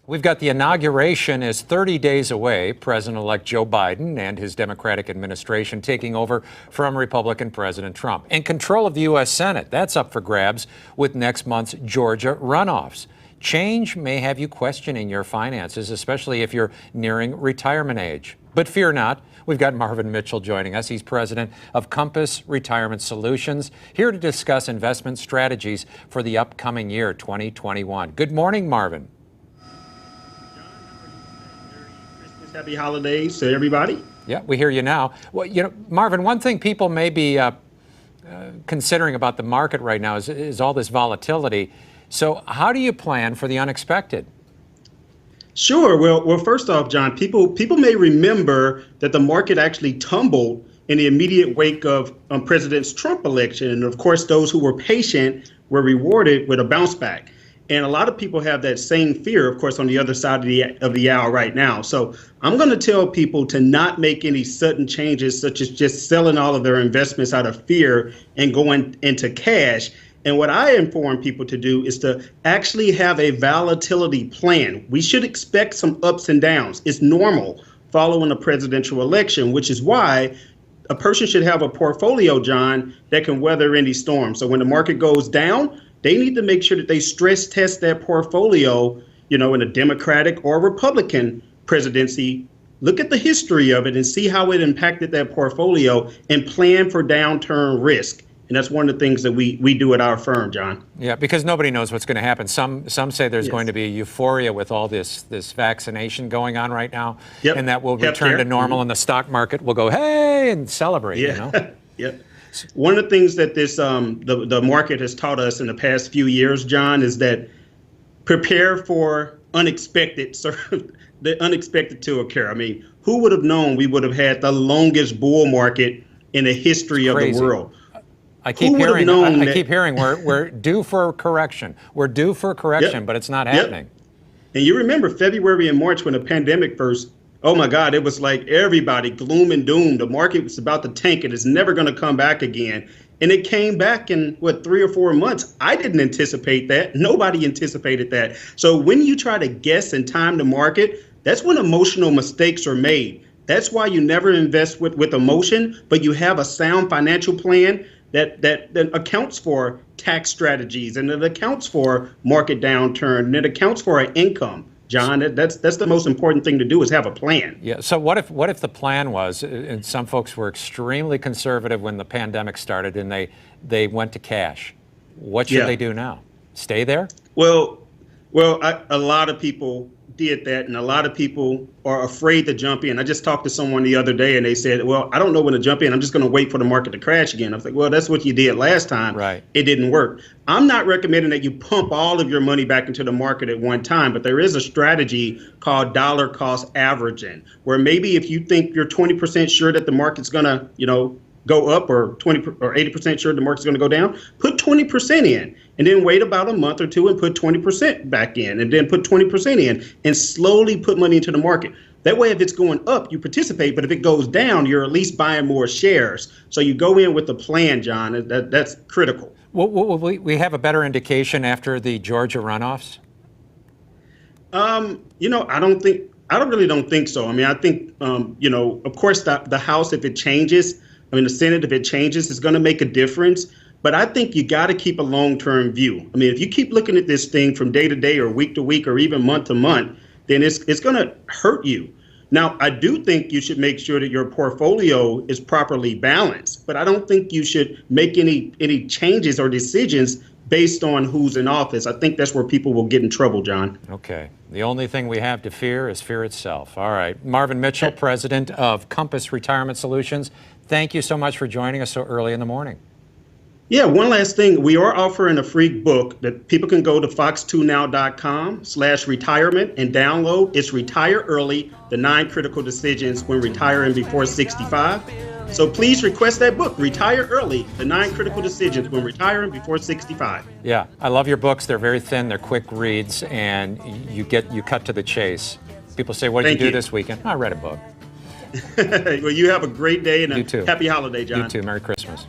We've got the inauguration is 30 days away. President-elect Joe Biden and his Democratic administration taking over from Republican President Trump. And control of the U.S. Senate, that's up for grabs with next month's Georgia runoffs. Change may have you questioning your finances, especially if you're nearing retirement age. But fear not, we've got Marvin Mitchell joining us. He's president of Compass Retirement Solutions, here to discuss investment strategies for the upcoming year, 2021. Good morning, Marvin. Happy holidays to everybody. Yeah, we hear you now. Well, Marvin, one thing people may be considering about the market right now is all this volatility. So how do you plan for the unexpected? Sure. Well, first off, John, people may remember that the market actually tumbled in the immediate wake of President Trump's election. And of course, those who were patient were rewarded with a bounce back. And a lot of people have that same fear, of course, on the other side of the aisle right now. So I'm going to tell people to not make any sudden changes, such as just selling all of their investments out of fear and going into cash. And what I inform people to do is to actually have a volatility plan. We should expect some ups and downs. It's normal following a presidential election, which is why a person should have a portfolio, John, that can weather any storm. So when the market goes down, they need to make sure that they stress test their portfolio, in a Democratic or Republican presidency. Look at the history of it and see how it impacted their portfolio and plan for downturn risk. And that's one of the things that we do at our firm, John. Yeah, because nobody knows what's going to happen. Some say there's going to be euphoria with all this vaccination going on right now, and that will return to normal, and the stock market will go, hey, and celebrate, Yep. One of the things that this the market has taught us in the past few years, John, is that prepare for the unexpected to occur. I mean, who would have known we would have had the longest bull market in the history of the world? I keep hearing we're due for a correction. We're due for a correction, but it's not happening. And you remember February and March when the pandemic first, oh my God, it was like everybody gloom and doom. The market was about to tank. It is never going to come back again. And it came back in 3 or 4 months. I didn't anticipate that. Nobody anticipated that. So when you try to guess and time the market, that's when emotional mistakes are made. That's why you never invest with emotion, but you have a sound financial plan that accounts for tax strategies, and it accounts for market downturn, and it accounts for an income. John, that's the most important thing to do, is have a plan. Yeah. So what if the plan was, and some folks were extremely conservative when the pandemic started, and they went to cash? What should they do now? Stay there? Well, a lot of people did that, and a lot of people are afraid to jump in. I just talked to someone the other day, and they said, well, I don't know when to jump in. I'm just going to wait for the market to crash again. I was like, well, that's what you did last time. Right. It didn't work. I'm not recommending that you pump all of your money back into the market at one time, but there is a strategy called dollar cost averaging, where maybe if you think you're 20% sure that the market's going to, go up, or 20 or 80% sure the market's going to go down, put 20% in, and then wait about a month or two and put 20% back in, and then put 20% in, and slowly put money into the market. That way, if it's going up, you participate, but if it goes down, you're at least buying more shares. So you go in with the plan, John. That's critical. Will we have a better indication after the Georgia runoffs? I really don't think so. I mean, I think, of course, the House, if it changes, the Senate, if it changes, is going to make a difference. But I think you got to keep a long-term view. I mean, if you keep looking at this thing from day to day or week to week or even month to month, then it's going to hurt you. Now, I do think you should make sure that your portfolio is properly balanced, but I don't think you should make any changes or decisions based on who's in office. I think that's where people will get in trouble, John. Okay. The only thing we have to fear is fear itself. All right. Marvin Mitchell, president of Compass Retirement Solutions. Thank you so much for joining us so early in the morning. Yeah, one last thing. We are offering a free book that people can go to fox2now.com/retirement and download. It's Retire Early, the 9 Critical Decisions When Retiring Before 65. So please request that book, Retire Early, the 9 Critical Decisions When Retiring Before 65. Yeah, I love your books. They're very thin, they're quick reads, and you cut to the chase. People say, what did you do this weekend? I read a book. Well, you have a great day and you too. Happy holiday, John. You too. Merry Christmas.